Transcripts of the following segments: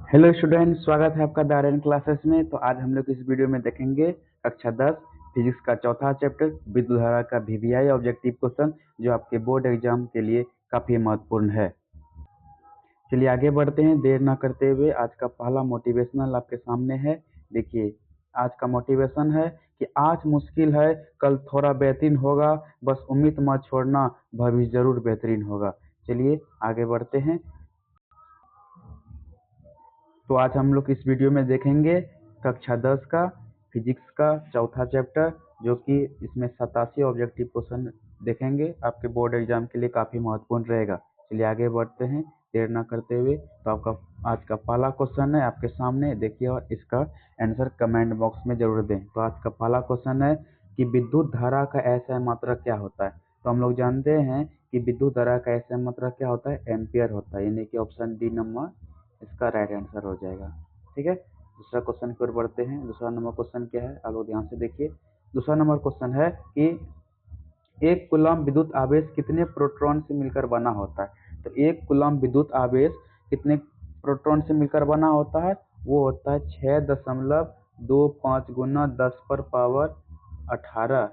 Hello student, स्वागत है आपका द आर्यन क्लासेस में। तो आज हम लोग इस वीडियो में देखेंगे कक्षा 10 फिजिक्स का चौथा चैप्टर विद्युत धारा का वीवीआई ऑब्जेक्टिव क्वेश्चन, जो आपके बोर्ड एग्जाम के लिए काफ़ी महत्वपूर्ण है। चलिए आगे बढ़ते हैं, देर ना करते हुए। आज का पहला मोटिवेशनल आपके सामने है। देखिए, आज का मोटिवेशन है कि आज मुश्किल है, कल थोड़ा बेहतरीन होगा, बस उम्मीद मत छोड़ना, भविष्य जरूर बेहतरीन होगा। चलिए आगे बढ़ते हैं। तो आज हम लोग इस वीडियो में देखेंगे कक्षा 10 का फिजिक्स का चौथा चैप्टर, जो कि इसमें 87 ऑब्जेक्टिव क्वेश्चन देखेंगे। आपके बोर्ड एग्जाम के लिए काफ़ी महत्वपूर्ण रहेगा। चलिए आगे बढ़ते हैं, देर ना करते हुए। तो आपका आज का पहला क्वेश्चन है आपके सामने, देखिए, और इसका आंसर कमेंट बॉक्स में जरूर दें। तो आज का पहला क्वेश्चन है कि विद्युत धारा का ऐसा मात्रक क्या होता है। तो हम लोग जानते हैं कि विद्युत धारा का ऐसा मात्रक क्या होता है, एम्पियर होता है, यानी कि ऑप्शन डी नंबर इसका राइट आंसर हो जाएगा। ठीक है, दूसरा क्वेश्चन की ओर बढ़ते हैं। दूसरा नंबर क्वेश्चन क्या है, आप लोग ध्यान से देखिए। दूसरा नंबर क्वेश्चन है कि एक कूलम विद्युत आवेश कितने प्रोटॉन से मिलकर बना होता है। तो एक कूलम विद्युत आवेश कितने प्रोटॉन से मिलकर बना होता है, वो होता है 6.25 गुना 10 पर पावर 18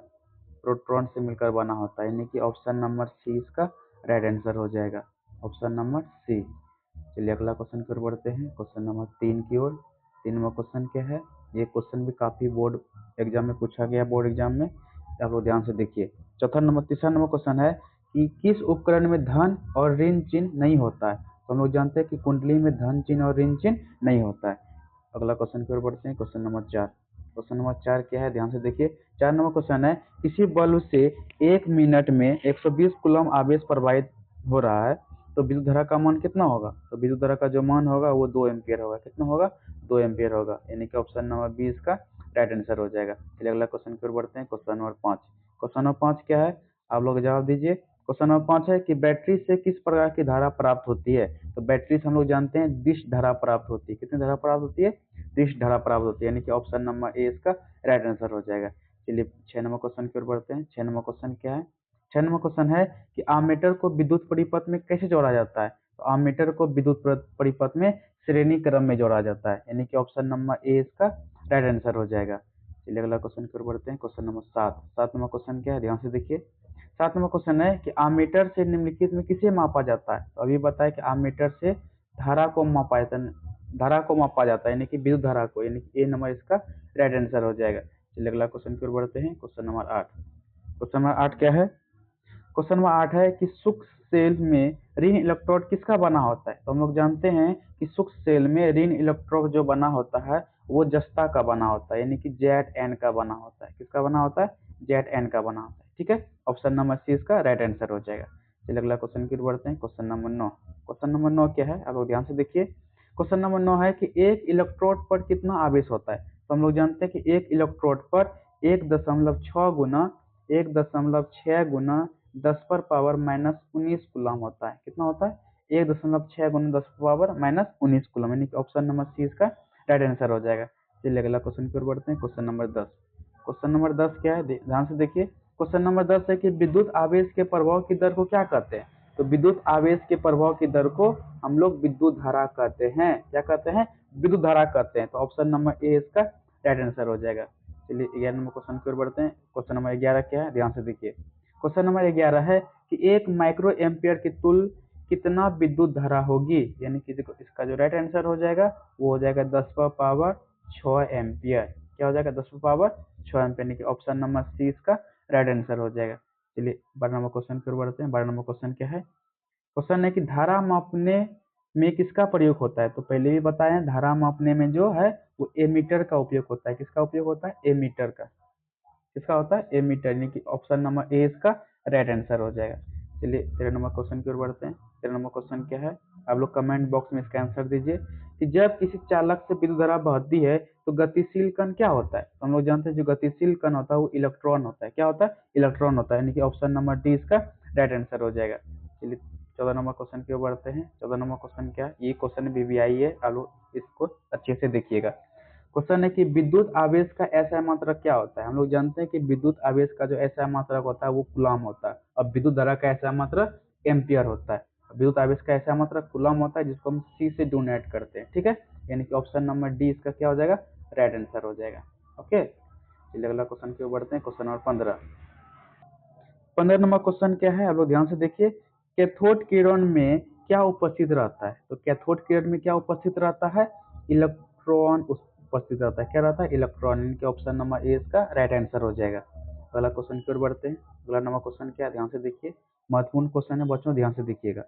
प्रोटॉन से मिलकर बना होता है, यानी कि ऑप्शन नंबर सी इसका राइट आंसर हो जाएगा, ऑप्शन नंबर सी। चलिए अगला क्वेश्चन की ओर बढ़ते हैं, क्वेश्चन नंबर 3 की ओर। 3वां क्वेश्चन क्या है, ये क्वेश्चन भी काफ़ी बोर्ड एग्जाम में पूछा गया, बोर्ड एग्जाम में, आप लोग ध्यान से देखिए। तीसरा नंबर क्वेश्चन है कि किस उपकरण में धन और ऋण चिन्ह नहीं होता है। तो हम लोग जानते हैं कि कुंडली में धन चिन्ह और ऋण चिन्ह नहीं होता है। अगला क्वेश्चन की ओर बढ़ते हैं, क्वेश्चन नंबर 4। क्वेश्चन नंबर 4 क्या है, ध्यान से देखिए। 4 नंबर क्वेश्चन है, किसी बल्ब से 1 मिनट में 120 कूलम आवेश प्रवाहित हो रहा है, तो विद्युत धारा का मान कितना होगा। तो विद्युत धारा का जो मान होगा वो 2 एम्पियर होगा। कितना होगा, 2 एम्पियर होगा, यानी कि ऑप्शन नंबर बी इसका राइट आंसर हो जाएगा। चलिए अगला क्वेश्चन की ओर बढ़ते हैं, क्वेश्चन नंबर 5। क्वेश्चन नंबर 5 क्या है, आप लोग जवाब दीजिए। क्वेश्चन नंबर 5 है कि बैटरी से किस प्रकार की धारा प्राप्त होती है। तो बैटरी से हम लोग जानते हैं दिश धारा प्राप्त होती है। कितनी धारा प्राप्त होती है, दिश धारा प्राप्त होती है, यानी कि ऑप्शन नंबर ए इसका राइट आंसर हो जाएगा। चलिए 6 नंबर क्वेश्चन की ओर बढ़ते हैं। 6 नंबर क्वेश्चन क्या है, 6 नंबर क्वेश्चन है कि आममीटर को विद्युत परिपथ में कैसे जोड़ा जाता है। तो आममीटर को विद्युत परिपथ में श्रेणी क्रम में जोड़ा जाता है, यानी कि ऑप्शन नंबर ए इसका राइट आंसर हो जाएगा। चलिए अगला क्वेश्चन की ओर बढ़ते हैं, क्वेश्चन नंबर 7। 7 नंबर क्वेश्चन क्या है, ध्यान से देखिए। 7 नंबर क्वेश्चन है कि आममीटर से निम्नलिखित में किसे मापा जाता है। तो अभी बताया कि आममीटर से धारा को मापा जाता है, यानी कि विद्युत धारा को, यानी कि ए नंबर इसका राइट आंसर हो जाएगा। चलिए अगला क्वेश्चन की ओर बढ़ते हैं, क्वेश्चन नंबर 8। क्वेश्चन नंबर 8 क्या है, क्वेश्चन नंबर 8 है कि सूक्ष्म सेल में ऋण इलेक्ट्रोड किसका बना होता है। तो हम लोग जानते हैं कि सूक्ष्म सेल में ऋण इलेक्ट्रोड जो बना होता है वो जस्ता का बना होता है, यानी कि ZN का बना होता है। किसका बना होता है, ZN का बना होता है। ठीक है, ऑप्शन नंबर सी इसका राइट आंसर हो जाएगा। चलिए अगला क्वेश्चन की ओर बढ़ते हैं, क्वेश्चन नंबर 9। क्वेश्चन नंबर 9 क्या है, आप लोग ध्यान से देखिए। क्वेश्चन नंबर 9 है कि एक इलेक्ट्रोड पर कितना आवेश होता है। तो हम लोग जानते हैं कि एक इलेक्ट्रोड पर 1.6 गुना 1.6 गुना 10 पर पावर -19 कूलम होता है। कितना होता है, 1.6 गुना 10 पर पावर -19 कूलम, यानी कि ऑप्शन नंबर सी इसका राइट आंसर हो जाएगा। चलिए अगला क्वेश्चन की ओर बढ़ते हैं, क्वेश्चन नंबर 10। क्वेश्चन नंबर 10 क्या है, ध्यान से देखिए। क्वेश्चन नंबर 10 है कि विद्युत आवेश के प्रभाव की दर को क्या कहते हैं। तो विद्युत आवेश के प्रभाव की दर को हम लोग विद्युत धारा कहते हैं। क्या कहते हैं, विद्युत धारा कहते हैं। तो ऑप्शन नंबर ए इसका राइट आंसर हो जाएगा। चलिए 11 नंबर क्वेश्चन की ओर बढ़ते हैं। क्वेश्चन नंबर 11 क्या है, ध्यान से देखिए। क्वेश्चन नंबर 11 है कि 1 माइक्रो एम्पियर की तुल्य कितना विद्युत धारा होगी, यानी कि देखो इसका जो राइट आंसर हो जाएगा वो हो जाएगा 10 पर पावर 6 एम्पियर। क्या हो जाएगा, 10 पर पावर 6 एम्पियर, यानी कि ऑप्शन नंबर सी इसका राइट आंसर हो जाएगा। चलिए 12 नंबर क्वेश्चन की ओर बढ़ते हैं। 12 नंबर क्वेश्चन क्या है, क्वेश्चन है कि धारा मापने में किसका प्रयोग होता है। तो पहले भी बताया, धारा मापने में जो है वो एमीटर का उपयोग होता है। किसका उपयोग होता है, एमीटर का। किसका होता है, एमीटर, यानी कि ऑप्शन नंबर ए इसका राइट आंसर हो जाएगा। चलिए 13 नंबर क्वेश्चन की ओर बढ़ते हैं। 13 नंबर क्वेश्चन क्या है, आप लोग कमेंट बॉक्स में इसका आंसर दीजिए कि जब किसी चालक से विद्युत धारा बहती है तो गतिशील कण क्या होता है। तो हम लोग जानते हैं जो गतिशील कण होता है वो इलेक्ट्रॉन होता है। क्या होता है, इलेक्ट्रॉन होता है, यानी कि ऑप्शन नंबर डी इसका राइट आंसर हो जाएगा। चलिए 14 नंबर क्वेश्चन की ओर बढ़ते हैं। 14 नंबर क्वेश्चन क्या है, ये क्वेश्चन वीवीआई है, आप लोग इसको अच्छे से देखिएगा। क्वेश्चन है कि विद्युत आवेश का ऐसा मात्रक क्या होता है। हम लोग जानते हैं कि विद्युत आवेश का जो ऐसा मात्रक होता है वो कूलम होता है, और विद्युत धारा का ऐसा मात्रक एम्पियर होता है। विद्युत आवेश का ऐसा मात्रक कूलम होता है जिसको हम सी से डोनेट करते हैं, ठीक है। यानी कि ऑप्शन नंबर डी इसका क्या हो जाएगा, राइट आंसर हो जाएगा। ओके, चलिए अगला क्वेश्चन की ओर बढ़ते हैं। Question number 15। 15 नंबर क्वेश्चन क्या है, आप लोग ध्यान से देखिए। कैथोड किरण में क्या उपस्थित रहता है? तो कैथोड किरण में क्या उपस्थित रहता है? इलेक्ट्रॉन उपस्थित रहता है। क्या रहता है? इलेक्ट्रॉन। इनके ऑप्शन नंबर ए इसका राइट आंसर हो जाएगा। अगला क्वेश्चन की ओर बढ़ते हैं। अगला नंबर क्वेश्चन क्या है, ध्यान से देखिए, महत्वपूर्ण क्वेश्चन है बच्चों, ध्यान से देखिएगा।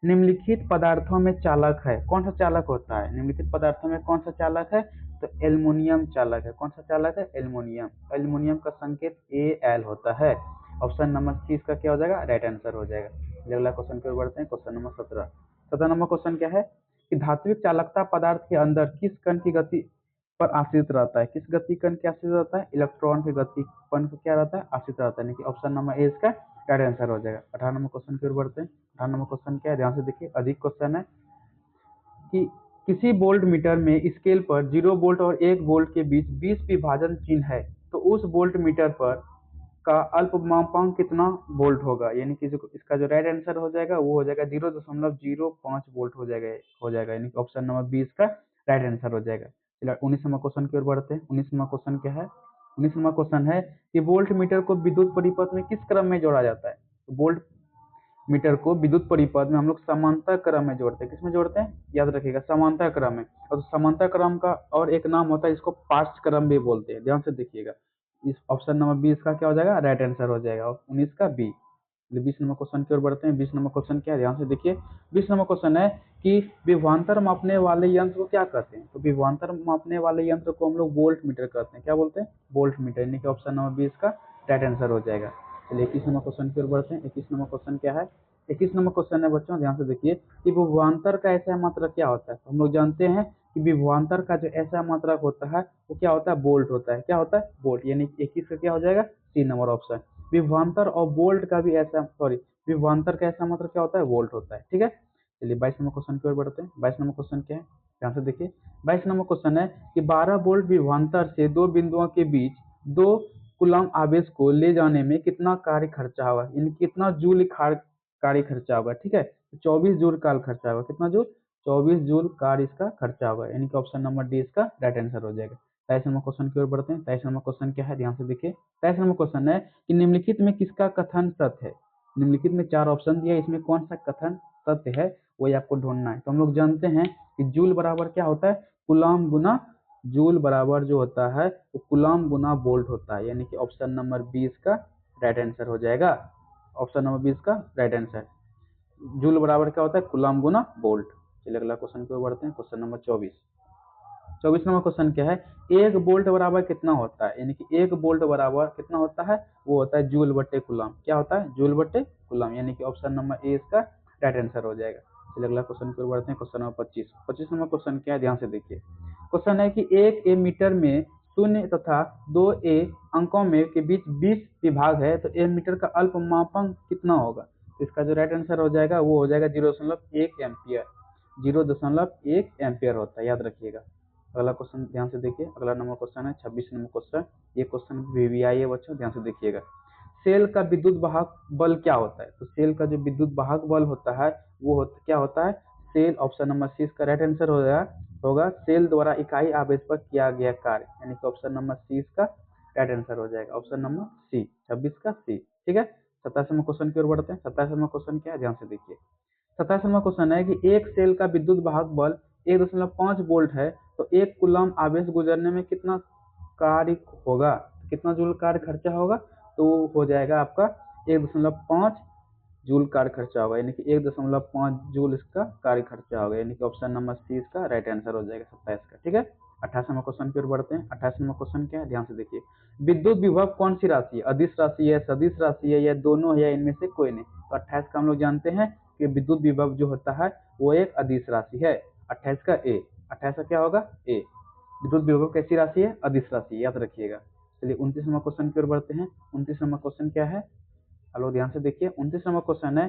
निम्नलिखित पदार्थों में चालक है, कौन सा चालक होता है? निम्नलिखित पदार्थों में कौन सा चालक है? तो एल्युमिनियम चालक है। कौन सा चालक है? एल्युमिनियम। एल्युमिनियम का संकेत Al होता है। ऑप्शन नंबर सी इसका क्या हो जाएगा, राइट आंसर हो जाएगा। अगला क्वेश्चन की ओर बढ़ते हैं। Question number 17। 17 नंबर क्वेश्चन क्या है कि धात्विक चालकता पदार्थ के अंदर किस कण की गति पर आश्रित रहता है? किस गति कण के आश्रित रहता है? इलेक्ट्रॉन के गति कण को क्या रहता है, आश्रित रहता है। यानी कि ऑप्शन नंबर ए इसका राइट आंसर हो जाएगा। 18 नंबर क्वेश्चन की ओर बढ़ते हैं। 18 नंबर क्वेश्चन क्या है, ध्यान से देखिए, अधिक क्वेश्चन है कि किसी वोल्ट मीटर में स्केल पर 0 वोल्ट और 1 वोल्ट के बीच 20 विभाजन चिन्ह है, तो उस वोल्ट मीटर पर का अल्पमापांक कितना वोल्ट होगा? यानी कि इसका जो राइट आंसर हो जाएगा वो हो जाएगा 0.05 वोल्ट हो जाएगा यानी कि ऑप्शन नंबर बी इसका राइट आंसर हो जाएगा। चलिए 19 नंबर क्वेश्चन की ओर बढ़ते हैं। 19 नंबर क्वेश्चन क्या है? 19 नंबर क्वेश्चन है कि वोल्ट मीटर को विद्युत परिपथ में किस क्रम में जोड़ा जाता है? वोल्ट मीटर को विद्युत परिपथ में हम लोग समांतर क्रम में जोड़ते हैं। किसमें जोड़ते हैं? याद रखिएगा, समांतर क्रम में। और समांतर क्रम का और एक नाम होता है, इसको पार्श्व क्रम भी बोलते हैं। ध्यान से देखिएगा, इस ऑप्शन नंबर बी इसका क्या हो जाएगा, राइट आंसर हो जाएगा। 19 का बी। 20 नंबर क्वेश्चन की ओर बढ़ते हैं। 20 नंबर क्वेश्चन क्या है, ध्यान से देखिए। 20 नंबर क्वेश्चन है कि विभवांतर मापने वाले यंत्र को क्या कहते हैं? तो विभवांतर मापने वाले यंत्र को हम लोग वोल्ट मीटर कहते हैं। क्या बोलते हैं? Volt meter. यानी कि ऑप्शन नंबर बी इसका राइट आंसर हो जाएगा। चलिए 21 नंबर क्वेश्चन की ओर बढ़ते हैं। 21 नंबर क्वेश्चन क्या है? 21 नंबर क्वेश्चन है बच्चों, ध्यान से देखिए कि विभवांतर का ऐसा मात्रक क्या होता है? तो हम लोग जानते हैं कि विभवांतर का जो ऐसा मात्रक होता है वो क्या होता है? वोल्ट होता है। क्या होता है? वोल्ट। यानी 21 का क्या हो जाएगा, सी नंबर ऑप्शन। विभवांतर और वोल्ट का भी ऐसा, सॉरी, विभवांतर का ऐसा मात्रक क्या होता है? वोल्ट होता है, ठीक है। चलिए 22 नंबर क्वेश्चन की ओर बढ़ते हैं। 22 नंबर क्वेश्चन क्या है, ध्यान से देखिए। 22 नंबर क्वेश्चन है कि 12 वोल्ट विभवांतर से दो बिंदुओं के बीच 2 कूलम आवेश को ले जाने में कितना कार्य खर्चा होगा? यानी कितना जूल कार्य खर्चा होगा, ठीक है। 24 जूल कार्य खर्चा होगा। कितना जूल? 24 जूल कार्य इसका खर्चा होगा। यानी कि ऑप्शन नंबर डी इसका राइट आंसर हो जाएगा। 23 नंबर क्वेश्चन की ओर बढ़ते हैं। 23 नंबर क्वेश्चन क्या है, ध्यान से देखिए। 23 नंबर क्वेश्चन है कि निम्नलिखित में किसका कथन सत्य है? निम्नलिखित में 4 ऑप्शन दिया है, इसमें कौन सा कथन सत्य है वही आपको ढूंढना है। तो हम लोग जानते हैं कि जूल बराबर क्या होता है? कूलम गुना, जूल बराबर जो होता है वो कूलम गुना वोल्ट होता है। यानी कि ऑप्शन नंबर 20 का राइट आंसर हो जाएगा। ऑप्शन नंबर 20 का राइट आंसर। जूल बराबर क्या होता है? कूलम गुना वोल्ट। चलिए अगला क्वेश्चन की ओर बढ़ते हैं। Question number 24। 24 नंबर क्वेश्चन क्या है? 1 वोल्ट बराबर कितना होता है? यानी कि 1 वोल्ट बराबर कितना होता है? वो होता है जूल बट्टे कूलम। क्या होता है? जूल बट्टे कूलम। यानी कि ऑप्शन नंबर ए इसका राइट आंसर हो जाएगा। चलिए अगला क्वेश्चन की ओर बढ़ते हैं। Question number 25। 25 नंबर क्वेश्चन क्या है, ध्यान से देखिए। क्वेश्चन है कि 1 ए मीटर में 0 तथा 2 ए अंकों में के बीच 20 विभाग है, तो ए मीटर का अल्पमापांक कितना होगा? तो इसका जो राइट आंसर हो जाएगा वो हो जाएगा 0.1 एम्पियर। 0.1 एम्पियर होता है, याद रखिएगा। अगला क्वेश्चन ध्यान से देखिए। अगला नंबर क्वेश्चन है 26 नंबर क्वेश्चन। ये क्वेश्चन वीवीआई है बच्चों, ध्यान से देखिएगा। सेल का विद्युत वाहक बल क्या होता है? तो सेल का जो विद्युत वाहक बल होता है वो क्या होता है? सेल, ऑप्शन नंबर सी इसका राइट आंसर होगा सेल द्वारा इकाई आवेश पर किया गया कार्य। यानी कि ऑप्शन नंबर सी इसका राइट आंसर हो जाएगा। ऑप्शन नंबर सी, 26 का सी, ठीक है। 27 नंबर क्वेश्चन की ओर बढ़ते हैं। 27 नंबर क्वेश्चन क्या है, ध्यान से देखिए। 27 नंबर क्वेश्चन है कि एक सेल का विद्युत वाहक बल 1.5 वोल्ट है, तो 1 कूलम आवेश गुजरने में कितना कार्य होगा? कितना जूल कार्य खर्चा होगा? तो हो जाएगा आपका 1.5 जूल कार्य खर्चा होगा। यानी कि 1.5 जूल इसका कार्य खर्चा होगा। यानी कि ऑप्शन नंबर सी इसका राइट आंसर हो जाएगा 27 का, ठीक है। 28 नंबर क्वेश्चन की ओर बढ़ते हैं। 28 नंबर क्वेश्चन क्या है, ध्यान से देखिए। विद्युत विभव कौन सी राशि है? अदिश राशि है, सदिश राशि है, या दोनों है, या इनमें से कोई नहीं? तो 28 का हम लोग जानते हैं कि विद्युत विभव जो होता है वो एक अदिश राशि है। 28 का ए। 28 का क्या होगा? ए। विद्युत विभव कैसी राशि है? अदिश राशि, याद रखिएगा। चलिए 29 नंबर क्वेश्चन की ओर बढ़ते हैं। 29 नंबर क्वेश्चन क्या है, हेलो ध्यान से देखिए। 29 नंबर क्वेश्चन है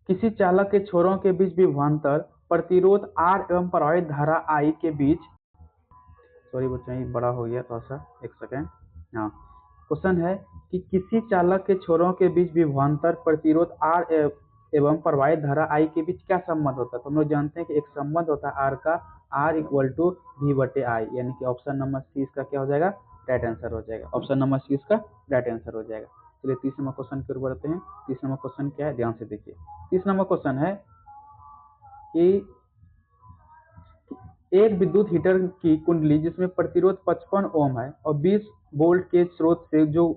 किसी चालक के छोरों के बीच विभवांतर प्रतिरोध R एवं प्रवाहित धारा I के बीच, सॉरी बच्चों ये बड़ा हो गया थोड़ा सा, एक सेकेंड। हाँ, क्वेश्चन है कि किसी चालक के छोरों के बीच विभवांतर प्रतिरोध R एवं प्रवाहित धारा I के बीच क्या संबंध होता है? तो हम लोग जानते हैं कि एक संबंध होता है R का, R इक्वल टू V/I, यानी कि ऑप्शन नंबर सी इसका क्या हो जाएगा? राइट आंसर हो जाएगा। ऑप्शन नंबर सी इसका राइट आंसर हो जाएगा। चलिए 30 नंबर क्वेश्चन की ओर बढ़ते हैं। 30 नंबर क्वेश्चन क्या है, ध्यान से देखिए। 30 नंबर क्वेश्चन है कि एक विद्युत हीटर की कुंडली जिसमें प्रतिरोध 55 ओम है और 20 वोल्ट के स्रोत से जो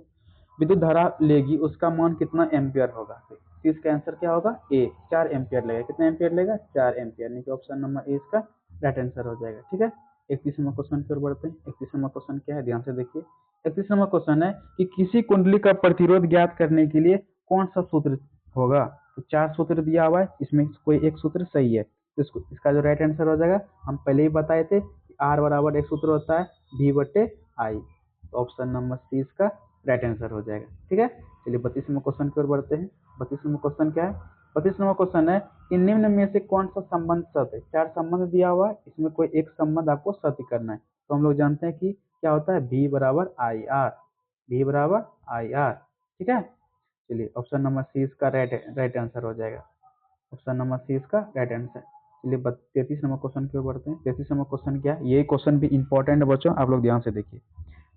विद्युत धारा लेगी उसका मान कितना एम्पियर होगा? तो इसका आंसर क्या होगा? ए, 4 एम्पियर लेगा। कितना एम्पियर लेगा? 4 एम्पियर, यानी कि ऑप्शन नंबर ए इसका राइट आंसर हो जाएगा। ठीक है, 31 नंबर क्वेश्चन की ओर बढ़ते हैं। 31 नंबर क्वेश्चन क्या है, ध्यान से देखिए। 31 नंबर क्वेश्चन है कि किसी कुंडली का प्रतिरोध ज्ञात करने के लिए कौन सा सूत्र होगा? तो 4 सूत्र दिया हुआ है, इसमें कोई एक सूत्र सही है। तो इसका जो राइट आंसर हो जाएगा, हम पहले ही बताए थे कि R बराबर एक सूत्र होता है V/I। तो ऑप्शन नंबर सी इसका राइट आंसर हो जाएगा। ठीक है, चलिए 32 नंबर क्वेश्चन की ओर बढ़ते हैं। 32 नंबर क्वेश्चन क्या है? 32 नंबर क्वेश्चन है कि निम्न में से कौन सा संबंध सत्य है? 4 संबंध दिया हुआ है, इसमें कोई एक संबंध आपको सत्य करना है। तो हम लोग जानते हैं कि क्या होता है, V/IR, V/IR। ठीक है, चलिए ऑप्शन नंबर सी इसका राइट आंसर हो जाएगा। ऑप्शन नंबर सी इसका राइट आंसर। चलिए 33 नंबर क्वेश्चन की ओर बढ़ते हैं। 33 नंबर क्वेश्चन क्या है? ये क्वेश्चन भी इंपॉर्टेंट है बच्चों, आप लोग ध्यान से देखिए।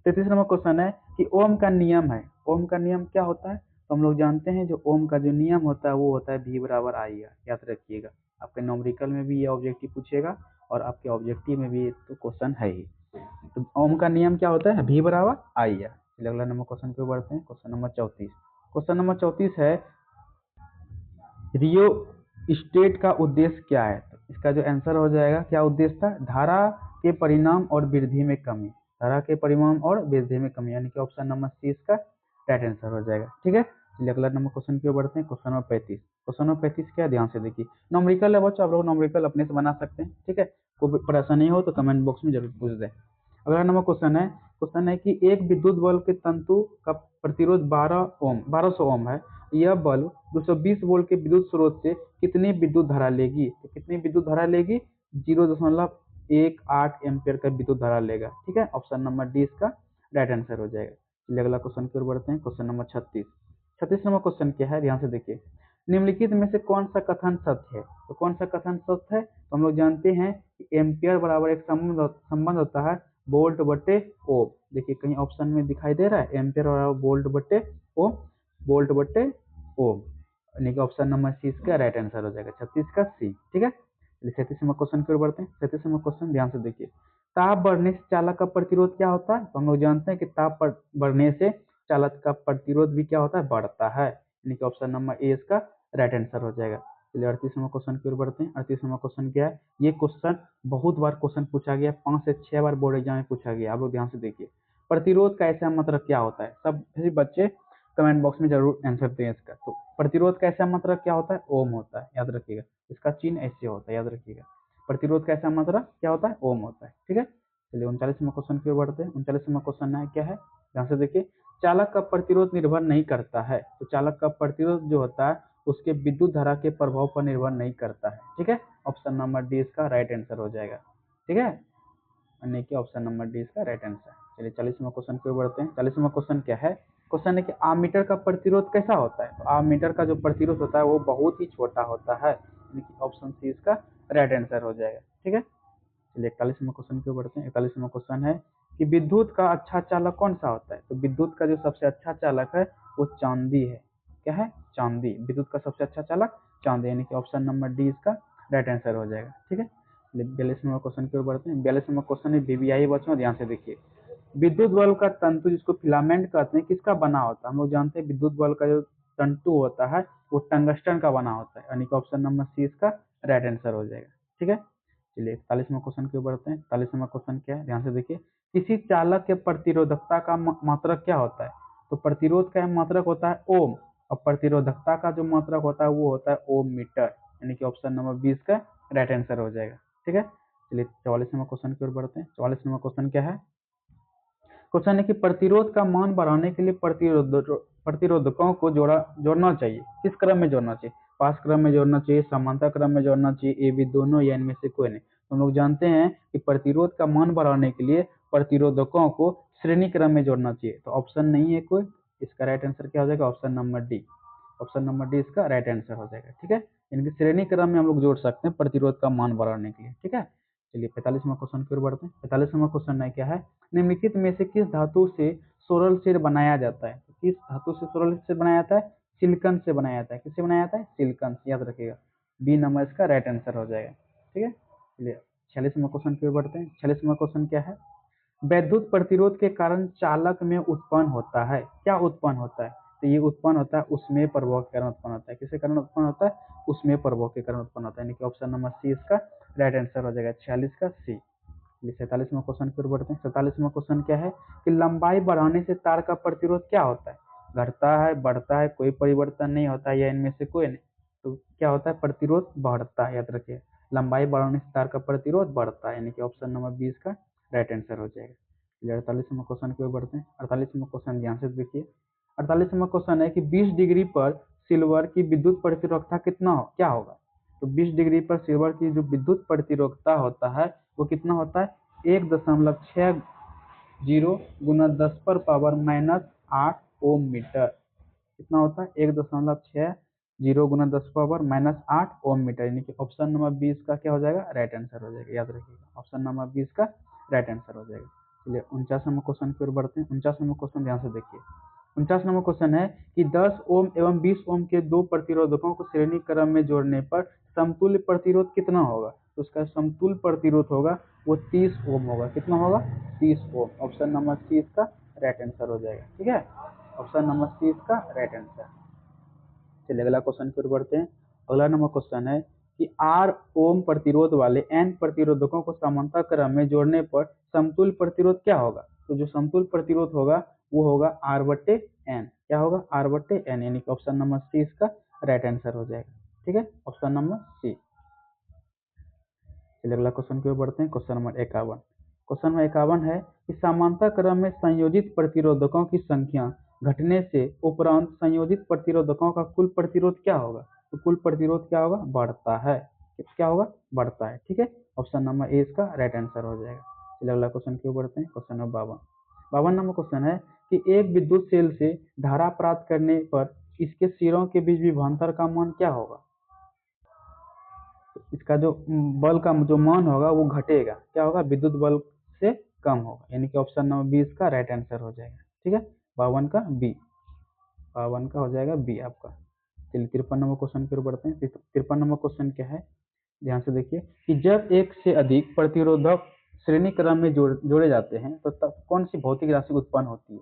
33 नंबर क्वेश्चन है कि ओम का नियम है। ओम का नियम क्या होता है? तो हम लोग जानते हैं जो ओम का जो नियम होता है वो होता है V/IR। याद रखिएगा, आपके न्यूमेरिकल में भी ये ऑब्जेक्टिव पूछेगा और आपके ऑब्जेक्टिव में भी तो क्वेश्चन है ही। तो ओम का नियम क्या होता है? V/IR। चलिए अगला नंबर क्वेश्चन की ओर बढ़ते हैं। Question number 34। क्वेश्चन नंबर 34 है रियो स्टेट का उद्देश्य क्या है? तो इसका जो आंसर हो जाएगा, क्या उद्देश्य था? धारा के परिमाण और वृद्धि में कमी। धारा के परिमाण और वृद्धि में कमी, यानी कि ऑप्शन नंबर सी इसका राइट आंसर हो जाएगा। ठीक है, चलिए अगला नंबर क्वेश्चन की ओर बढ़ते हैं। Question number 35। क्वेश्चन नंबर 35 क्या, ध्यान से देखिए। नॉमरिकल है बच्चों, आप लोग नॉमरिकल अपने से बना सकते हैं। ठीक है, कोई परेशानी नहीं हो तो कमेंट बॉक्स में जरूर पूछ दें। अगला नंबर क्वेश्चन है कि एक विद्युत बल्ब के तंतु का प्रतिरोध 1200 ओम है। यह बल्ब 220 वोल्ट के विद्युत स्रोत से कितनी विद्युत धारा लेगी? तो कितनी विद्युत धारा लेगी? 0.18 एम्पियर का विद्युत धारा लेगा। ठीक है, ऑप्शन नंबर डी इसका राइट आंसर हो जाएगा। चलिए अगला क्वेश्चन की ओर बढ़ते हैं। Question number 36। 36 नंबर क्वेश्चन क्या है, ध्यान से देखिए। निम्नलिखित में से कौन सा कथन सत्य है? तो कौन सा कथन सत्य है? तो हम लोग जानते हैं कि एम्पियर बराबर एक संबंध होता है वोल्ट बटे ओम। देखिए कहीं ऑप्शन में दिखाई दे रहा है एम्पियर बराबर वोल्ट बटे ओम, वोल्ट बटे ओम, यानी कि ऑप्शन नंबर सी इसका राइट आंसर हो जाएगा। 36 का सी। ठीक है, 37 नंबर क्वेश्चन की ओर बढ़ते हैं। 37 नंबर क्वेश्चन ध्यान से देखिए। ताप बढ़ने से चालक का प्रतिरोध क्या होता है? तो हम लोग जानते हैं कि ताप बढ़ने से चालक का प्रतिरोध भी क्या होता है? बढ़ता है, यानी कि ऑप्शन नंबर ए इसका राइट आंसर हो जाएगा। चलिए 38 नंबर क्वेश्चन की ओर बढ़ते हैं। 38 नंबर क्वेश्चन क्या है? ये क्वेश्चन बहुत बार क्वेश्चन पूछा गया, 5 से 6 बार बोर्ड एग्जाम में पूछा गया। आप लोग ध्यान से देखिए। प्रतिरोध का ऐसा मतलब क्या होता है? सब बच्चे कमेंट बॉक्स में जरूर आंसर दें इसका। तो प्रतिरोध का ऐसा मतलब क्या होता है? ओम होता है, याद रखिएगा। इसका चिन्ह ऐसे होता है, याद रखिएगा। प्रतिरोध का ऐसा मतलब क्या होता है? ओम होता है। ठीक है, चलिए 39 नंबर क्वेश्चन की ओर बढ़ते हैं। 39 नंबर क्वेश्चन है क्या है, ध्यान से देखिए। चालक का प्रतिरोध निर्भर नहीं करता है। तो चालक का प्रतिरोध जो होता है उसके विद्युत धारा के प्रभाव पर निर्भर नहीं करता है। ठीक है, ऑप्शन नंबर डी इसका राइट आंसर हो जाएगा। ठीक है, यानी कि ऑप्शन नंबर डी इसका राइट आंसर। चलिए 40 नंबर क्वेश्चन की ओर बढ़ते हैं। 40 नंबर क्वेश्चन क्या है? क्वेश्चन है कि आममीटर का प्रतिरोध कैसा होता है? तो आममीटर का जो प्रतिरोध होता है वो बहुत ही छोटा होता है, यानी कि ऑप्शन सी इसका राइट आंसर हो जाएगा। ठीक है, चलिए 41 नंबर क्वेश्चन की ओर बढ़ते हैं। 41 नंबर क्वेश्चन है कि विद्युत का अच्छा चालक कौन सा होता है? तो विद्युत का जो सबसे अच्छा चालक है वो चांदी है। क्या है? चांदी। विद्युत का सबसे अच्छा चालक चांदी, यानी कि ऑप्शन नंबर डी इसका राइट आंसर हो जाएगा। ठीक है, 42 नंबर क्वेश्चन की ओर बढ़ते हैं। 42 नंबर क्वेश्चन है वीवीआई बच्चों, ध्यान से देखिए। विद्युत बल्ब का तंतु जिसको फिलामेंट कहते हैं किसका बना होता है? हम लोग जानते हैं विद्युत बल्ब का जो तंतु होता है वो टंगस्टन का बना होता है, यानी कि ऑप्शन नंबर सी इसका राइट आंसर हो जाएगा। ठीक है, चलिए 41 नंबर क्वेश्चन की ओर बढ़ते हैं। 41 नंबर क्वेश्चन क्या है, ध्यान से देखिए। किसी चालक के प्रतिरोधकता का मात्रक क्या होता है? तो प्रतिरोध का मात्रक होता है ओम, और प्रतिरोधकता का जो मात्रक होता है वो होता है ओम मीटर, यानी कि ऑप्शन नंबर 20 का राइट आंसर हो जाएगा। ठीक है, चलिए 44 नंबर क्वेश्चन की ओर बढ़ते हैं। 44 नंबर क्वेश्चन क्या है? क्वेश्चन है कि प्रतिरोध का मान बढ़ाने के लिए प्रतिरोधकों को जोड़ना चाहिए। किस क्रम में जोड़ना चाहिए? पास क्रम में जोड़ना चाहिए, समांतर क्रम में जोड़ना चाहिए, ए बी दोनों, या इनमें से कोई नहीं। हम लोग जानते हैं कि प्रतिरोध का मान बढ़ाने के लिए प्रतिरोधकों को श्रेणी क्रम में जोड़ना चाहिए। तो ऑप्शन नहीं है कोई, इसका राइट आंसर क्या हो जाएगा? Option number D. Option number D इसका राइट आंसर हो जाएगा। ठीक है, इनके श्रेणी क्रम में हम लोग जोड़ सकते हैं प्रतिरोध का मान बढ़ाने के लिए। ठीक है, चलिए 45वां क्वेश्चन की ओर बढ़ते हैं। 45वां क्वेश्चन है क्या है, निम्नलिखित में से किस धातु से सोलर सेल बनाया जाता है? किस धातु से सोलर सेल बनाया जाता है? सिलिकॉन से बनाया जाता है। किससे बनाया जाता है? सिलिकॉन से, याद रखिएगा। बी नंबर इसका राइट आंसर हो जाएगा। ठीक है, चलिए 46वां क्वेश्चन की ओर बढ़ते हैं। 46वां क्वेश्चन क्या है, वैद्युत प्रतिरोध के कारण चालक में उत्पन्न होता है, क्या उत्पन्न होता है? तो ये उत्पन्न होता है उसमें प्रभाव के कारण उत्पन्न होता है। किसके कारण उत्पन्न होता है? उसमें प्रभाव के कारण उत्पन्न होता है, यानी कि ऑप्शन नंबर सी इसका राइट आंसर हो जाएगा, 46 का सी। 47वां क्वेश्चन की ओर बढ़ते हैं। 47वां क्वेश्चन क्या है कि लंबाई बढ़ाने से तार का प्रतिरोध क्या होता है? घटता है, बढ़ता है, कोई परिवर्तन नहीं होता है, या इनमें से कोई नहीं। तो क्या होता है? प्रतिरोध बढ़ता है, याद रखिए। लंबाई बढ़ाने से तार का प्रतिरोध बढ़ता है, यानी कि ऑप्शन नंबर 20 का राइट आंसर हो जाएगा। 48वां क्वेश्चन की ओर बढ़ते हैं। 48वां क्वेश्चन ध्यान से देखिए। 48वां क्वेश्चन है कि 20 डिग्री पर सिल्वर की विद्युत प्रतिरोधकता कितना क्या होगा? तो 20 डिग्री पर सिल्वर की जो विद्युत प्रतिरोधकता होता है वो कितना होता है? 1.60 गुना 10 पर पावर -8 ओम मीटर। कितना होता है? 1.60 गुना 10 पावर -8 ओम मीटर, यानी कि ऑप्शन नंबर 20 का क्या हो जाएगा? राइट आंसर हो जाएगा, याद रखिएगा। ऑप्शन नंबर 20 का राइट आंसर हो जाएगा। चलिए 49वां क्वेश्चन की ओर बढ़ते हैं। 49वां क्वेश्चन ध्यान से देखिए। 49वां क्वेश्चन है कि 10 ओम एवं 20 ओम के दो प्रतिरोधकों को श्रेणी क्रम में जोड़ने पर समतुल्य प्रतिरोध कितना होगा? तो उसका समतुल्य प्रतिरोध होगा वो 30 ओम होगा। कितना होगा? 30 ओम। ऑप्शन नंबर सी इसका राइट आंसर हो जाएगा। ठीक है, ऑप्शन नंबर सी इसका राइट आंसर। चलिए अगला क्वेश्चन की ओर बढ़ते हैं। अगला नंबर क्वेश्चन है कि R ओम प्रतिरोध वाले N प्रतिरोधकों को समांतर क्रम में जोड़ने पर समतुल्य प्रतिरोध क्या होगा? तो जो समतुल्य प्रतिरोध होगा वो होगा R/N। क्या होगा? R/N, यानी कि ऑप्शन नंबर सी इसका राइट आंसर हो जाएगा। ठीक है, ऑप्शन नंबर सी। चलिए अगला क्वेश्चन की ओर बढ़ते हैं। Question number 51। क्वेश्चन नंबर 51 है कि समांतर क्रम में संयोजित प्रतिरोधकों की संख्या घटने से उपरांत संयोजित प्रतिरोधकों का कुल प्रतिरोध क्या होगा? तो कुल प्रतिरोध क्या होगा? बढ़ता है। क्या होगा? बढ़ता है। ठीक है, ऑप्शन नंबर ए इसका राइट आंसर हो जाएगा। चलिए अगला क्वेश्चन की ओर बढ़ते हैं। Question number 52। 52 नंबर क्वेश्चन है कि एक विद्युत सेल से धारा प्राप्त करने पर इसके सिरों के बीच विभवांतर का मान क्या होगा? इसका जो बल का जो मान होगा वो घटेगा। क्या होगा? विद्युत बल से कम होगा, यानी कि ऑप्शन नंबर 20 का राइट आंसर हो जाएगा। ठीक है, 52 का बी, 52 का हो जाएगा बी आपका। चलिए 53 नंबर क्वेश्चन की ओर बढ़ते हैं। 53 नंबर क्वेश्चन क्या है, ध्यान से देखिए कि जब एक से अधिक प्रतिरोधक श्रेणी क्रम में जोड़े जाते हैं तो तब कौन सी भौतिक राशि उत्पन्न होती है?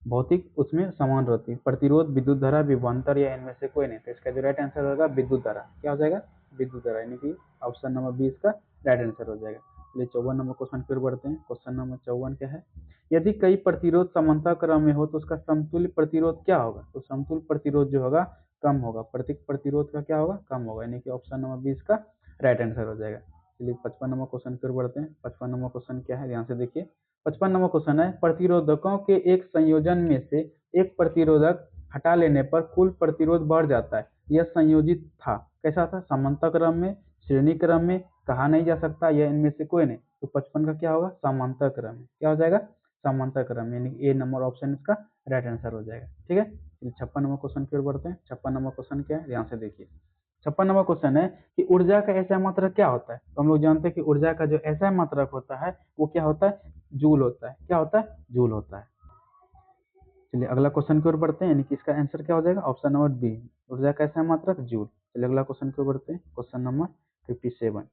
भौतिक उसमें समान रहती है, प्रतिरोध, विद्युत धारा, विभवांतर, या इनमें से कोई नहीं। तो इसका जो राइट आंसर होगा विद्युत धारा। क्या हो जाएगा? विद्युत धारा, यानी कि ऑप्शन नंबर 20 का राइट आंसर हो जाएगा। चलिए 54 नंबर क्वेश्चन फिर बढ़ते हैं। क्वेश्चन नंबर 54 क्या है, यदि कई प्रतिरोध समांतर क्रम में हो तो उसका समतुल्य प्रतिरोध क्या होगा? तो समतुल्य प्रतिरोध जो होगा कम होगा, प्रत्येक प्रतिरोध का क्या होगा? कम होगा, यानी कि ऑप्शन नंबर 20 का राइट आंसर हो जाएगा। चलिए 55 नंबर क्वेश्चन फिर बढ़ते हैं। 55 नंबर क्वेश्चन क्या है, ध्यान से देखिए। 55 नंबर क्वेश्चन है प्रतिरोधकों के एक संयोजन में से एक प्रतिरोधक हटा लेने पर कुल प्रतिरोध बढ़ जाता है। यह संयोजित था, कैसा था? समांतर क्रम में, श्रेणी क्रम में, कहा नहीं जा सकता, यह इनमें से कोई नहीं। तो 55 का क्या होगा? समांतर क्रम में। क्या हो जाएगा? समांतर क्रम में, यानी ए नंबर ऑप्शन इसका राइट आंसर हो जाएगा। ठीक है, 56 नंबर क्वेश्चन की ओर बढ़ते हैं। 56 नंबर क्वेश्चन क्या है, ध्यान से देखिए। 56 नंबर क्वेश्चन है कि ऊर्जा का ऐसा मात्रक क्या होता है? तो हम लोग जानते हैं कि ऊर्जा का जो ऐसा मात्रक होता है वो क्या होता है? जूल होता है। क्या होता है? जूल होता है। चलिए अगला क्वेश्चन की ओर बढ़ते हैं, यानी कि इसका आंसर क्या हो जाएगा? ऑप्शन नंबर बी, ऊर्जा का ऐसा मात्रक जूल। चलिए अगला क्वेश्चन की ओर बढ़ते हैं। Question number 57।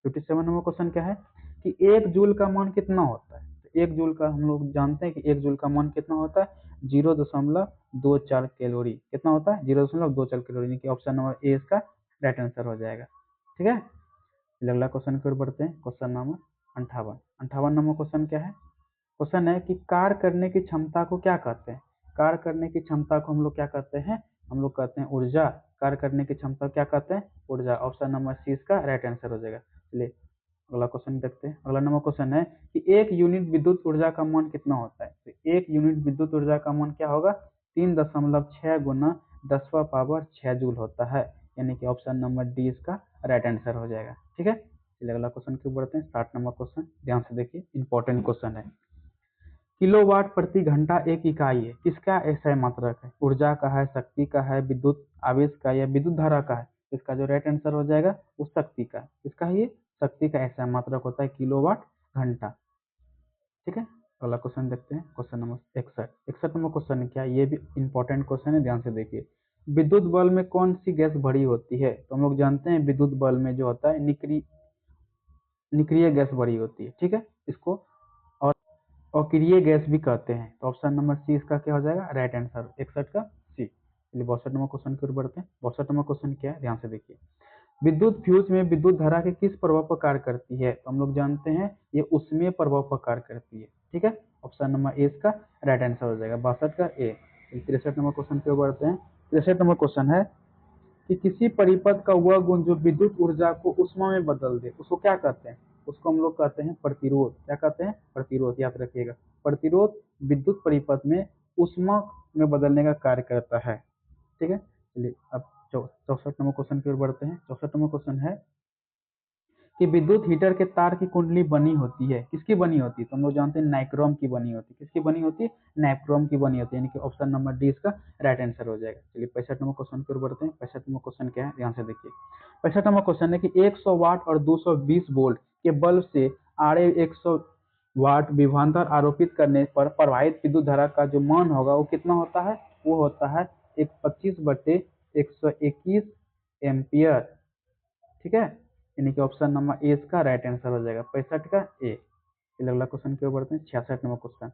57 नंबर क्वेश्चन क्या है कि एक जूल का मान कितना होता है? तो एक जूल का हम लोग जानते हैं कि एक जूल का मान कितना होता है? 0.24 कैलोरी। कितना होता है? 0.24 कैलोरी, यानी कि ऑप्शन नंबर ए इसका राइट आंसर हो जाएगा। ठीक है, अगला क्वेश्चन की ओर बढ़ते हैं। Question number 58। 58 नंबर क्वेश्चन क्या है? क्वेश्चन है कि कार्य करने की क्षमता को क्या कहते हैं? कार्य करने की क्षमता को हम लोग क्या कहते हैं? हम लोग कहते हैं ऊर्जा। कार्य करने की क्षमता क्या कहते हैं? ऊर्जा। ऑप्शन नंबर सी इसका राइट आंसर हो जाएगा। चलिए अगला क्वेश्चन देखते हैं। अगला नंबर क्वेश्चन है कि एक यूनिट विद्युत ऊर्जा का मान कितना होता है? तो एक यूनिट विद्युत ऊर्जा का मान क्या होगा? 3.6 गुना 10 पावर 6 जूल होता है, यानी कि ऑप्शन नंबर डी इसका राइट आंसर हो जाएगा। ठीक है, चलिए अगला क्वेश्चन की बढ़ते हैं। 60 नंबर क्वेश्चन, ध्यान से देखिए, इंपॉर्टेंट क्वेश्चन है। किलोवाट प्रति घंटा एक इकाई है, किसका ऐसा मात्रक है? ऊर्जा का है, शक्ति का है, विद्युत आवेश का या विद्युत धारा का है? इसका जो राइट आंसर हो जाएगा वो शक्ति का है। इसका ये शक्ति का ऐसा मात्रक होता है किलोवाट घंटा। ठीक है, अगला क्वेश्चन देखते हैं, क्वेश्चन नंबर 61। 61 नंबर क्वेश्चन क्या है, ये भी इंपॉर्टेंट क्वेश्चन है, ध्यान से देखिए। विद्युत बल्ब में कौन सी गैस भरी होती है? तो हम लोग जानते हैं विद्युत बल्ब में जो होता है निष्क्रिय गैस भरी होती है। ठीक है, इसको और अक्रिय गैस भी कहते हैं। तो ऑप्शन नंबर सी इसका क्या हो जाएगा राइट आंसर 61 का सी। चलिए 62 नंबर क्वेश्चन की ओर बढ़ते हैं। 62 नंबर क्वेश्चन क्या है, ध्यान से देखिए। विद्युत फ्यूज में विद्युत धारा के किस प्रभाव पर कार्य करती है? तो हम लोग जानते हैं ये उसमें प्रभाव पर कार्य करती है। ठीक है, ऑप्शन नंबर ए इसका राइट आंसर हो जाएगा 62 का ए। 63 नंबर क्वेश्चन की ओर बढ़ते हैं। 63 नंबर क्वेश्चन है कि किसी परिपथ का वह गुण जो विद्युत ऊर्जा को ऊष्मा में बदल दे उसको क्या कहते हैं? उसको हम लोग कहते हैं प्रतिरोध। क्या कहते हैं? प्रतिरोध, याद रखिएगा। प्रतिरोध विद्युत परिपथ में ऊष्मा में बदलने का कार्य करता है। ठीक है, चलिए अब 64 नंबर क्वेश्चन की ओर बढ़ते हैं। 64 नंबर क्वेश्चन है कि विद्युत हीटर के तार की कुंडली बनी होती है, किसकी बनी होती है? तो हम लोग जानते हैं नाइक्रोम की बनी होती है। किसकी बनी होती है? नाइक्रोम की बनी होती है, यानी कि ऑप्शन नंबर डी इसका राइट आंसर हो जाएगा। चलिए 65 नंबर क्वेश्चन की ओर बढ़ते हैं। 65 नंबर क्वेश्चन क्या है, ध्यान से देखिए। 65 नंबर क्वेश्चन है कि 100 वाट और 220 वोल्ट के बल्ब से आड़े 100 वाट विभवांतर आरोपित करने पर प्रवाहित विद्युत धारा का जो मान होगा वो कितना होता है? वो होता है 25/121 एम्पियर। ठीक है, यानी कि ऑप्शन नंबर ए इसका राइट आंसर हो जाएगा 65 का ए। फिर अगला क्वेश्चन की ओर बढ़ते हैं। 66 नंबर क्वेश्चन,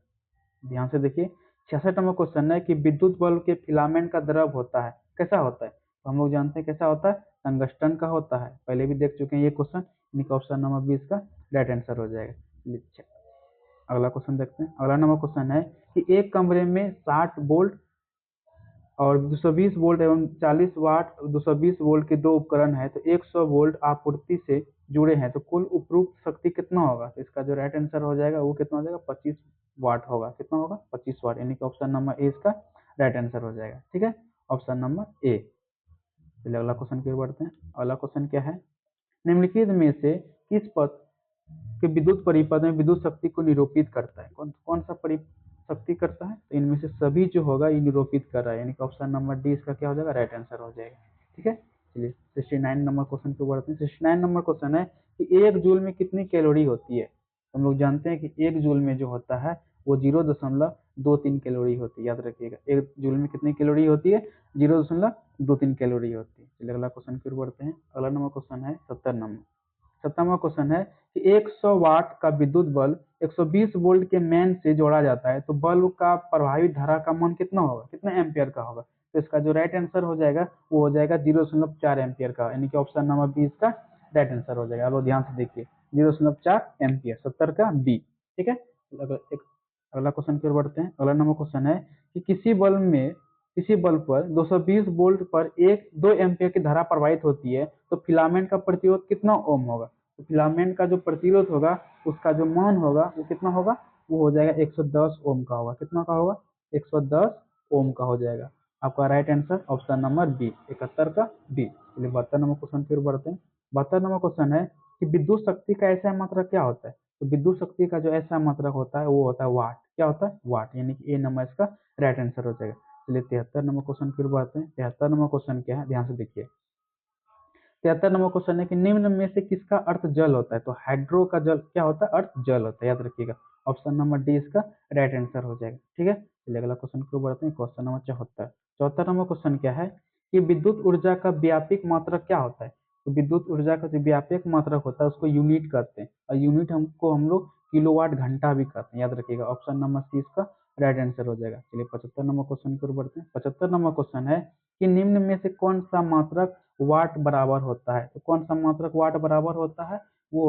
ध्यान से देखिए। 66 नंबर क्वेश्चन है कि विद्युत बल्ब के फिलामेंट का द्रव होता है, कैसा होता है? तो हम लोग जानते हैं कैसा होता है, टंगस्टन का होता है। पहले भी देख चुके हैं ये क्वेश्चन, यानी कि ऑप्शन नंबर बी इसका राइट आंसर हो जाएगा। अगला क्वेश्चन देखते हैं। अगला नंबर क्वेश्चन है कि एक कमरे में 60 वोल्ट और 220 वोल्ट एवं 40 वाट 220 वोल्ट के दो उपकरण है, तो 100 वोल्ट आपूर्ति से जुड़े हैं, तो कुल उपरोक्त शक्ति कितना होगा? तो इसका जो राइट आंसर हो जाएगा वो कितना हो जाएगा 25 वाट होगा। कितना होगा? 25 वाट, यानी कि ऑप्शन नंबर ए इसका राइट आंसर हो जाएगा। ठीक है, ऑप्शन नंबर ए। चलिए अगला क्वेश्चन की ओर बढ़ते हैं। अगला क्वेश्चन क्या है, निम्नलिखित में से किस पथ के विद्युत परिपथ में विद्युत शक्ति को निरूपित करता है? कौन कौन सा शक्ति करता है? तो इनमें से सभी जो होगा ये निरूपित कर रहा है, यानी कि ऑप्शन नंबर डी इसका क्या हो जाएगा राइट आंसर हो जाएगा। ठीक है, चलिए 69 नंबर क्वेश्चन को बढ़ते हैं। 69 नंबर क्वेश्चन है कि 1 जूल में कितनी कैलोरी होती है? हम लोग जानते हैं कि 1 जूल में जो होता है वो 0.23 कैलोरी होती है, याद रखिएगा। 1 जूल में कितनी कैलोरी होती है? 0.23 कैलोरी होती है। चलिए अगला क्वेश्चन की ओर बढ़ते हैं। अगला नंबर क्वेश्चन है 70 नंबर। 70वां क्वेश्चन है कि 100 वाट का विद्युत बल्ब 120 वोल्ट के मेन से जोड़ा जाता है, तो बल्ब का प्रभावित धारा का मान कितना होगा? कितना एम्पियर का होगा? तो इसका जो राइट आंसर हो जाएगा वो हो जाएगा 0.4 एम्पियर का, यानी कि ऑप्शन नंबर बी इसका राइट आंसर हो जाएगा। अब ध्यान से देखिए 0.4 एम्पियर 70 का बी। ठीक है, अगला क्वेश्चन की ओर बढ़ते हैं। अगला नंबर क्वेश्चन है कि किसी बल्ब पर 220 वोल्ट पर 2 एम्पियर की धारा प्रवाहित होती है, तो फिलामेंट का प्रतिरोध कितना ओम होगा? तो फिलामेंट का जो प्रतिरोध होगा उसका जो मान होगा वो कितना होगा? वो हो जाएगा 110 ओम का होगा। कितना का होगा? 110 ओम का हो जाएगा। आपका right answer option number B 71 का बी। चलिए 72 नंबर क्वेश्चन की ओर बढ़ते हैं। 72 नंबर क्वेश्चन है कि विद्युत शक्ति का ऐसा मात्रक क्या होता है? तो विद्युत शक्ति का जो ऐसा मात्रक होता है वो होता है वाट। क्या होता है? वाट, यानी कि ए नंबर इसका राइट आंसर हो जाएगा। चलिए 73 नंबर क्वेश्चन की ओर बढ़ते हैं। 73 नंबर क्वेश्चन क्या है, ध्यान से देखिए। 73 नंबर क्वेश्चन है कि निम्न में से किसका अर्थ जल होता है? तो हाइड्रो का जल क्या होता है? अर्थ जल होता है, याद रखिएगा। ऑप्शन नंबर डी इसका राइट आंसर हो जाएगा। ठीक है, चलिए अगला क्वेश्चन को बढ़ते हैं। Question number 74। 74 नंबर क्वेश्चन क्या है कि विद्युत ऊर्जा का व्यापक मात्रक क्या होता है? तो विद्युत ऊर्जा का जो व्यापक मात्रक होता है उसको यूनिट कहते हैं, और यूनिट हम लोग किलोवाट घंटा भी कहते हैं, याद रखिएगा। ऑप्शन नंबर सी इसका राइट आंसर हो जाएगा। चलिए 75 नंबर क्वेश्चन की ओर बढ़ते हैं। 75 नंबर क्वेश्चन है कि निम्न में से कौन सा मात्रक वाट बराबर होता है? तो कौन सा मात्रक वाट बराबर होता है? वो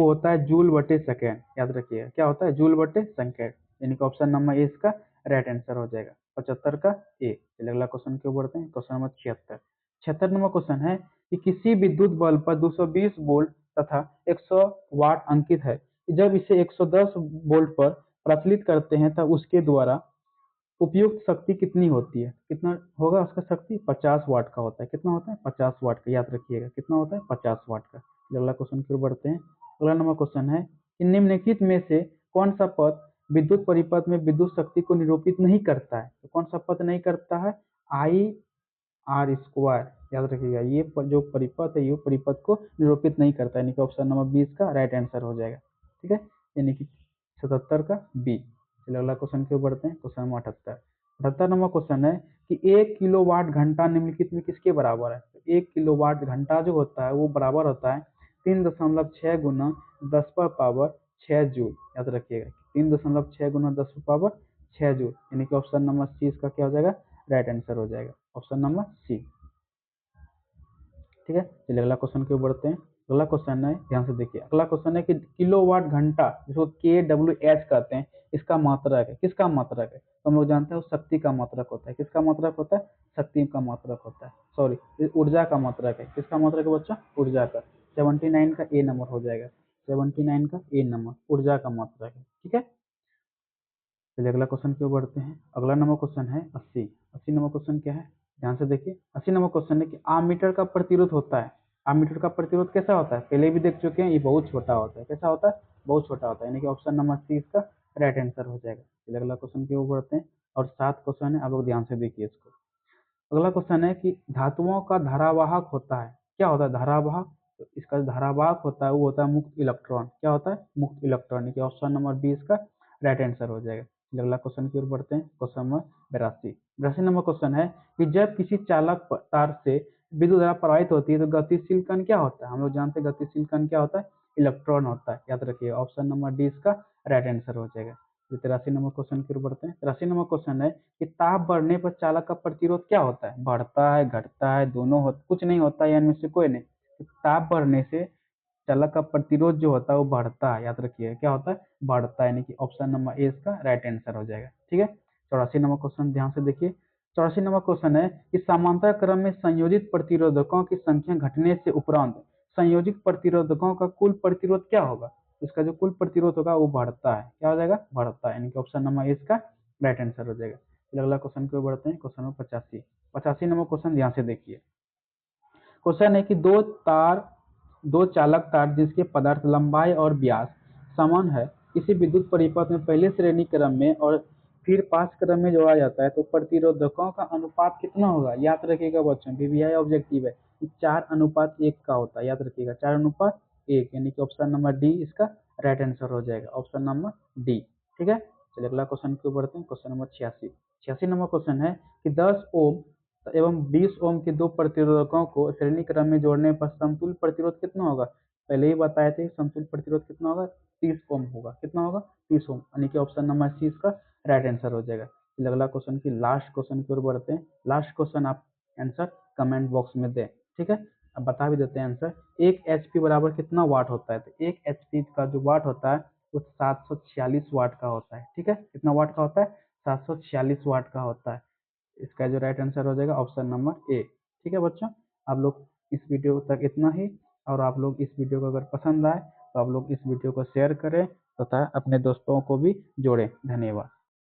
होता है जूल बटे सेकेंड, याद रखिएगा। क्या होता है? जूल बटे सेकेंड, यानी कि ऑप्शन नंबर ए इसका राइट आंसर हो जाएगा 75 का ए। चलिए अगला क्वेश्चन क्यों बढ़ते हैं। Question number 76। 76 नंबर क्वेश्चन है कि किसी विद्युत बल्ब पर 220 वोल्ट तथा 100 वाट अंकित है, जब इसे 110 वोल्ट पर प्रचलित करते हैं तब उसके द्वारा उपयुक्त शक्ति कितनी होती है? कितना होगा उसका शक्ति? 50 वाट का होता है। कितना होता है? 50 वाट का, याद रखिएगा। कितना होता है? 50 वाट का। अगला क्वेश्चन की ओर बढ़ते हैं। अगला नंबर क्वेश्चन है कि निम्नलिखित में से कौन सा पद विद्युत परिपथ में विद्युत शक्ति को निरूपित नहीं करता है? तो कौन सा पद नहीं करता है? आई आर स्क्वायर, याद रखिएगा ये जो परिपथ है ये परिपथ को निरूपित नहीं करता है, यानी कि ऑप्शन नंबर 20 का राइट आंसर हो जाएगा। ठीक है, यानी कि 77 का बी। चलिए अगला क्वेश्चन की ओर बढ़ते हैं, क्वेश्चन नंबर 78। 78 नंबर क्वेश्चन है कि 1 किलोवाट घंटा निम्नलिखित में किसके बराबर है? तो 1 किलोवाट घंटा जो होता है वो बराबर होता है 3.6 गुना 10 पर पावर 6 जूल। याद रखिएगा 3.6 गुना 10 पर पावर 6 जूल, यानी कि ऑप्शन नंबर सी इसका क्या हो जाएगा? राइट आंसर हो जाएगा, ऑप्शन नंबर सी। ठीक है, चलिए अगला क्वेश्चन की ओर बढ़ते हैं। अगला क्वेश्चन है, ध्यान से देखिए, अगला क्वेश्चन है कि किलोवाट घंटा जिसको के डब्ल्यू एच कहते हैं, इसका मात्रक है, किसका मात्रक है? तो हम लोग जानते हैं वो शक्ति का मात्रक होता है। किसका मात्रक होता है? शक्ति का मात्रक होता है, सॉरी ऊर्जा का मात्रक है। किसका मात्रक है बच्चा? ऊर्जा का। 79 का ए नंबर हो जाएगा, 79 का ए नंबर ऊर्जा का मात्रक है। ठीक है, चलिए अगला क्वेश्चन की ओर बढ़ते हैं। अगला नंबर क्वेश्चन है 80। 80 नंबर क्वेश्चन क्या है? ध्यान से देखिए, 80 नंबर क्वेश्चन है कि आमीटर का प्रतिरोध होता है। आमीटर का प्रतिरोध कैसा होता है? पहले भी देख चुके हैं, ये बहुत छोटा होता है। कैसा होता है? बहुत छोटा होता है, यानी कि ऑप्शन नंबर सी इसका राइट आंसर हो जाएगा। चलिए अगला क्वेश्चन की ओर बढ़ते हैं, और 7 क्वेश्चन है, आप लोग ध्यान से देखिए इसको। अगला क्वेश्चन है कि धातुओं का धारावाहक होता है, क्या होता है धारावाहक? तो इसका जो धारावाहक होता है वो होता है मुक्त इलेक्ट्रॉन। क्या होता है? मुक्त इलेक्ट्रॉन, कि ऑप्शन नंबर 20 का राइट आंसर हो जाएगा। अगला क्वेश्चन की ओर बढ़ते हैं, क्वेश्चन नंबर 82। 82 नंबर क्वेश्चन है कि जब किसी चालक तार से विद्युत धारा प्रवाहित होती है तो गतिशील कण क्या होता है? हम लोग जानते हैं गतिशील कण क्या होता है? इलेक्ट्रॉन होता है, याद रखिए ऑप्शन नंबर डी इसका राइट आंसर हो जाएगा। 83 नंबर क्वेश्चन की ओर बढ़ते हैं। 83 नंबर क्वेश्चन है कि ताप बढ़ने पर चालक का प्रतिरोध क्या होता है? बढ़ता है, घटता है, दोनों कुछ नहीं होता है, इनमें से कोई नहीं। तो ताप बढ़ने से चालक का प्रतिरोध जो होता है वो बढ़ता है, याद रखिए क्या होता है? बढ़ता है, यानी कि ऑप्शन नंबर ए इसका राइट आंसर हो जाएगा। ठीक है, 84 नंबर क्वेश्चन ध्यान से देखिए। 84 नंबर क्वेश्चन है कि समांतर क्रम में संयोजित प्रतिरोधकों की संख्या घटने से उपरांत संयोजित प्रतिरोधकों का कुल प्रतिरोध क्या होगा? इसका जो कुल प्रतिरोध होगा वो बढ़ता है, क्या हो जाएगा? बढ़ता है, यानी कि ऑप्शन नंबर ए इसका राइट आंसर हो जाएगा। फिर अगला क्वेश्चन की ओर बढ़ते हैं, क्वेश्चन नंबर 85। 85 नंबर क्वेश्चन ध्यान से देखिए। क्वेश्चन है कि दो चालक तार जिसके पदार्थ लंबाई और व्यास समान है किसी विद्युत परिपथ में पहले श्रेणी क्रम में और फिर 5 क्रम में जोड़ा जाता है तो प्रतिरोधकों का अनुपात कितना होगा? याद रखिएगा बच्चों, वीवीआई ऑब्जेक्टिव है कि 4:1 का होता है, याद रखिएगा 4:1, यानी कि ऑप्शन नंबर डी इसका राइट आंसर हो जाएगा, ऑप्शन नंबर डी। ठीक है, चलिए अगला क्वेश्चन की ओर बढ़ते हैं, क्वेश्चन नंबर 86। 86 नंबर क्वेश्चन है कि 10 ओम एवं 20 ओम के दो प्रतिरोधकों को श्रेणी क्रम में जोड़ने पर समतुल्य प्रतिरोध कितना होगा? पहले ही बताए थे समतुल्य प्रतिरोध कितना होगा? 30 ओम होगा। कितना होगा? 30 ओम, यानी कि ऑप्शन नंबर सी इसका राइट आंसर हो जाएगा। फिर अगला क्वेश्चन की लास्ट क्वेश्चन की ओर बढ़ते हैं। लास्ट क्वेश्चन आप आंसर कमेंट बॉक्स में दें। ठीक है, अब बता भी देते हैं आंसर। 1 एचपी बराबर कितना वाट होता है? तो 1 एचपी का जो वाट होता है वो 746 वाट का होता है। ठीक है, कितना वाट का होता है? 746 वाट का होता है। इसका जो राइट आंसर हो जाएगा ऑप्शन नंबर ए। ठीक है बच्चों, आप लोग इस वीडियो तक इतना ही, और आप लोग इस वीडियो को अगर पसंद आए तो आप लोग इस वीडियो को शेयर करें तथा अपने दोस्तों को भी जोड़ें। धन्यवाद।